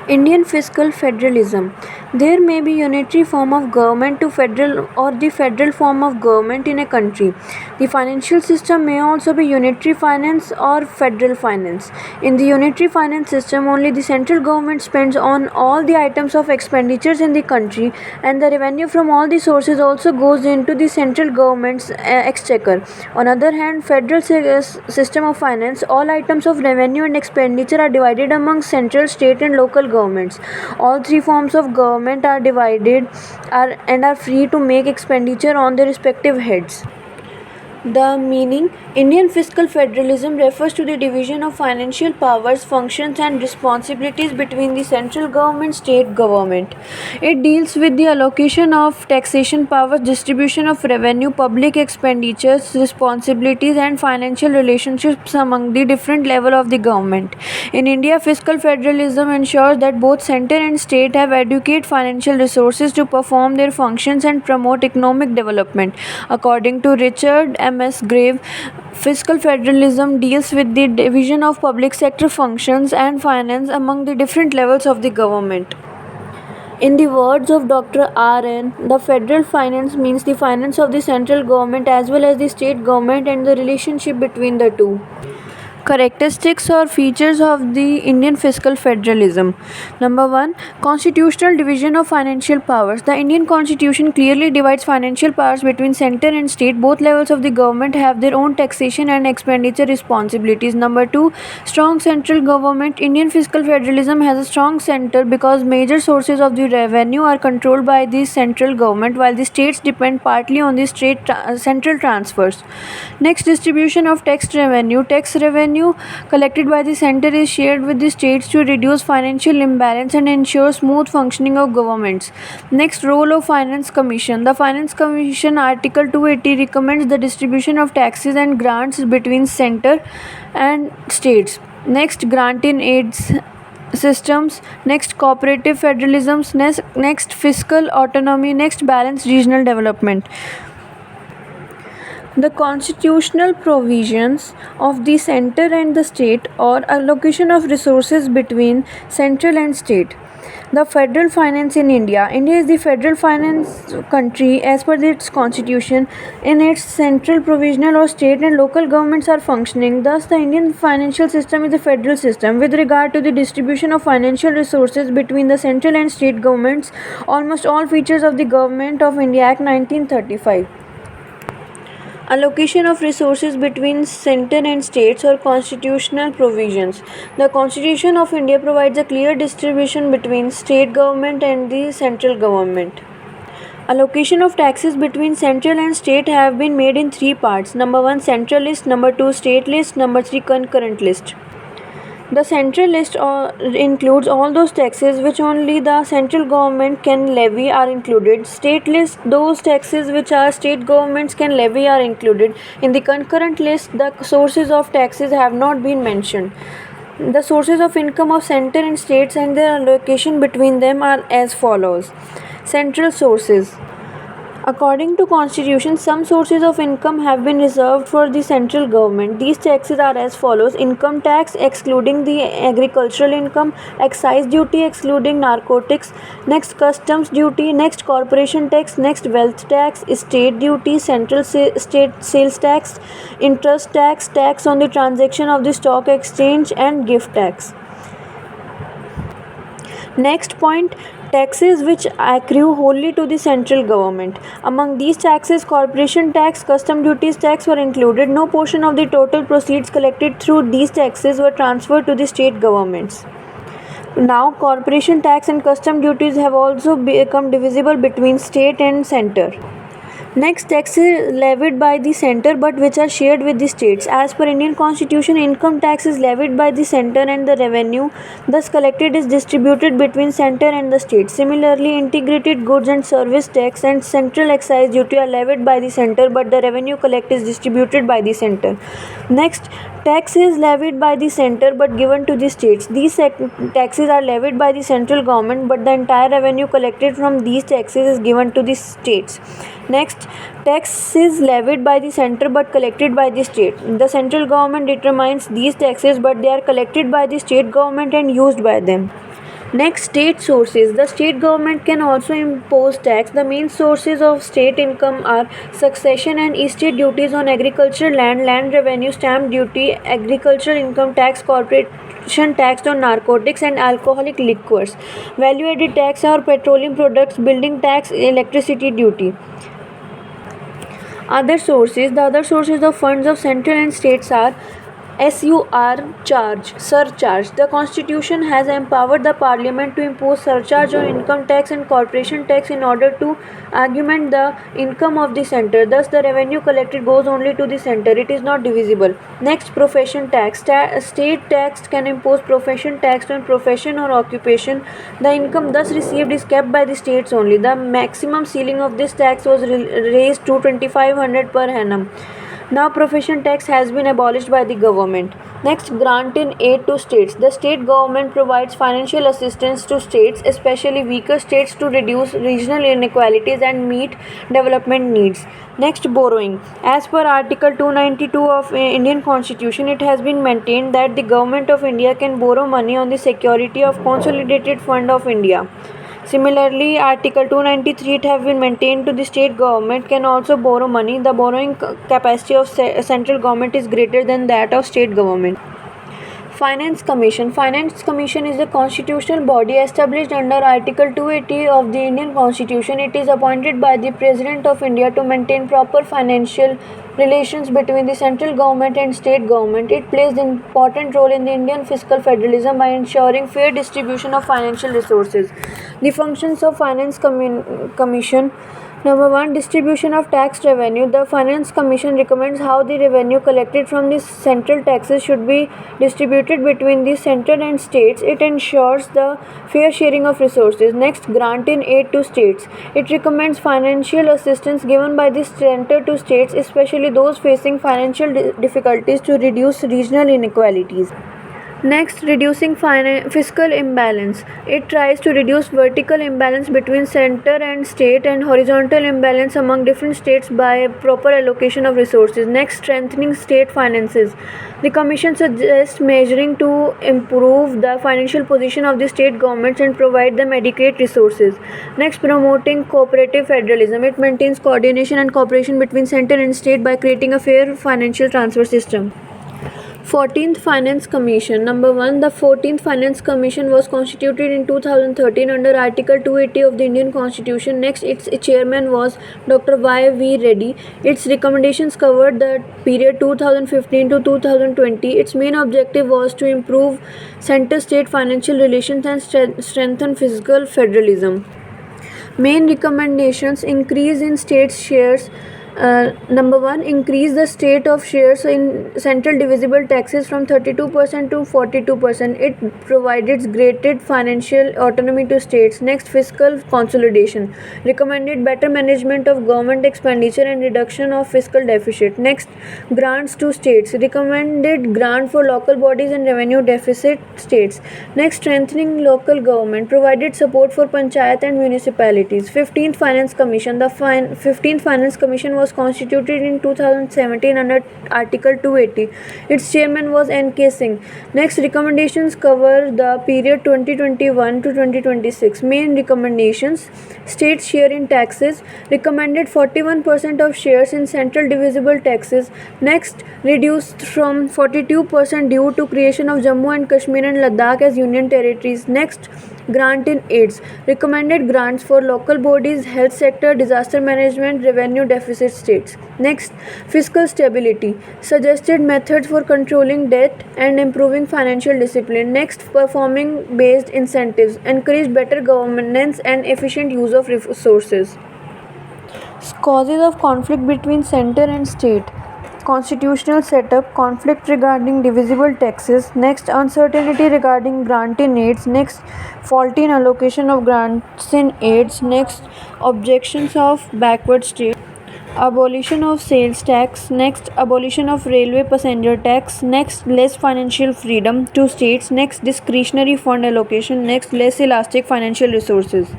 Indian fiscal federalism. There may be unitary form of government to federal or the federal form of government in a country. The financial system may also be unitary finance or federal finance. In the unitary finance system, only the central government spends on all the items of expenditures in the country, and the revenue from all the sources also goes into the central government's exchequer. On other hand, federal system of finance, all items of revenue and expenditure are divided among central, state and local governments. All three forms of government are divided and are free to make expenditure on their respective heads. The meaning Indian fiscal federalism refers to the division of financial powers, functions, and responsibilities between the central government, state government. It deals with the allocation of taxation powers, distribution of revenue, public expenditures, responsibilities, and financial relationships among the different level of the government. In India, fiscal federalism ensures that both center and state have adequate financial resources to perform their functions and promote economic development. According to Richard M.S. Grave, fiscal federalism deals with the division of public sector functions and finance among the different levels of the government. In the words of Dr. R.N., the federal finance means the finance of the central government as well as the state government and the relationship between the two. Characteristics or features of the Indian fiscal federalism. Number 1. Constitutional division of financial powers. The Indian Constitution clearly divides financial powers between center and state. Both levels of the government have their own taxation and expenditure responsibilities. Number 2. Strong central government. Indian fiscal federalism has a strong center because major sources of the revenue are controlled by the central government, while the states depend partly on the central transfers. Next, distribution of tax revenue. Tax revenue collected by the center is shared with the states to reduce financial imbalance and ensure smooth functioning of governments. Next, role of Finance Commission. The Finance Commission Article 280 recommends the distribution of taxes and grants between center and states. Next, grant in aids systems. Next, cooperative federalism. Next, fiscal autonomy. Next, balanced regional development. The constitutional provisions of the center and the state or allocation of resources between central and state. The federal finance in India. India is the federal finance country as per its constitution. In its central, provisional or state and local governments are functioning. Thus, the Indian financial system is a federal system. With regard to the distribution of financial resources between the central and state governments, almost all features of the Government of India Act 1935. Allocation of resources between center and states or constitutional provisions. The Constitution of India provides a clear distribution between state government and the central government. Allocation of taxes between central and state have been made in three parts. Number 1, central list. Number 2, state list. Number 3, concurrent list. The central list includes all those taxes which only the central government can levy are included. State list, those taxes which our state governments can levy are included. In the concurrent list, the sources of taxes have not been mentioned. The sources of income of center and states and their allocation between them are as follows. Central sources. According to Constitution, some sources of income have been reserved for the central government. These taxes are as follows: income tax excluding the agricultural income, excise duty excluding narcotics, next customs duty, next corporation tax, next wealth tax, estate duty, central state sales tax, interest tax, tax on the transaction of the stock exchange, and gift tax. Next point, taxes which accrue wholly to the central government. Among these taxes, corporation tax, custom duties tax were included. No portion of the total proceeds collected through these taxes were transferred to the state governments. Now, corporation tax and custom duties have also become divisible between state and center. Next, taxes levied by the center but which are shared with the states. As per Indian Constitution, income tax is levied by the center and the revenue thus collected is distributed between center and the state. Similarly, integrated goods and service tax and central excise duty are levied by the center but the revenue collected is distributed by the center. Next, tax is levied by the center but given to the states. These taxes are levied by the central government but the entire revenue collected from these taxes is given to the states. Next, tax is levied by the center but collected by the state. The central government determines these taxes but they are collected by the state government and used by them. Next, state sources. The state government can also impose tax. The main sources of state income are succession and estate duties on agricultural land, land revenue, stamp duty, agricultural income tax, corporation tax on narcotics and alcoholic liquors, value added tax on petroleum products, building tax, electricity duty. Other sources. The other sources of funds of central and states are surcharge. The Constitution has empowered the Parliament to impose surcharge on income tax and corporation tax in order to augment the income of the centre. Thus, the revenue collected goes only to the centre. It is not divisible. Next, profession tax. State tax can impose profession tax on profession or occupation. The income thus received is kept by the states only. The maximum ceiling of this tax was raised to 2500 per annum. Now profession tax has been abolished by the government. Next, grant in aid to states. The state government provides financial assistance to states, especially weaker states, to reduce regional inequalities and meet development needs. Next, borrowing. As per Article 292 of Indian Constitution, it has been maintained that the Government of India can borrow money on the security of Consolidated Fund of India. Similarly, Article 293 it have been maintained to the state government can also borrow money. The borrowing capacity of central government is greater than that of state government. Finance Commission. Finance Commission is a constitutional body established under Article 280 of the Indian Constitution. It is appointed by the President of India to maintain proper financial relations between the central government and state government. It plays an important role in the Indian fiscal federalism by ensuring fair distribution of financial resources. The functions of Finance Commission. Number 1. Distribution of tax revenue. The Finance Commission recommends how the revenue collected from the central taxes should be distributed between the centre and states. It ensures the fair sharing of resources. Next, grant in aid to states. It recommends financial assistance given by the centre to states, especially those facing financial difficulties, to reduce regional inequalities. Next, reducing fiscal imbalance. It tries to reduce vertical imbalance between center and state and horizontal imbalance among different states by proper allocation of resources. Next, strengthening state finances. The Commission suggests measuring to improve the financial position of the state governments and provide them adequate resources. Next, promoting cooperative federalism. It maintains coordination and cooperation between center and state by creating a fair financial transfer system. 14th Finance Commission. Number 1. The 14th Finance Commission was constituted in 2013 under Article 280 of the Indian Constitution. Next, its chairman was Dr. Y. V. Reddy. Its recommendations covered the period 2015 to 2020. Its main objective was to improve center-state financial relations and strengthen fiscal federalism. Main recommendations: increase in states' shares. Number 1. Increase the state of shares in central divisible taxes from 32% to 42%. It provided greater financial autonomy to states. Next, fiscal consolidation. Recommended better management of government expenditure and reduction of fiscal deficit. Next, grants to states. Recommended grant for local bodies and revenue deficit states. Next, strengthening local government. Provided support for panchayat and municipalities. 15th Finance Commission. The 15th Finance Commission was constituted in 2017 under Article 280. Its chairman was N.K. Singh. Next, recommendations cover the period 2021 to 2026. Main recommendations: state share in taxes. Recommended 41% of shares in central divisible taxes. Next, reduced from 42% due to creation of Jammu and Kashmir and Ladakh as union territories. Next, grant in aids. Recommended grants for local bodies, health sector, disaster management, revenue deficit states. Next, fiscal stability. Suggested methods for controlling debt and improving financial discipline. Next, performing based incentives. Encourage better governance and efficient use of resources. Causes of conflict between center and state. Constitutional setup, conflict regarding divisible taxes. Next, uncertainty regarding grant in aids. Next, faulty in allocation of grants in aids. Next, objections of backward states. Abolition of sales tax. Next, abolition of railway passenger tax. Next, less financial freedom to states. Next, discretionary fund allocation. Next, less elastic financial resources.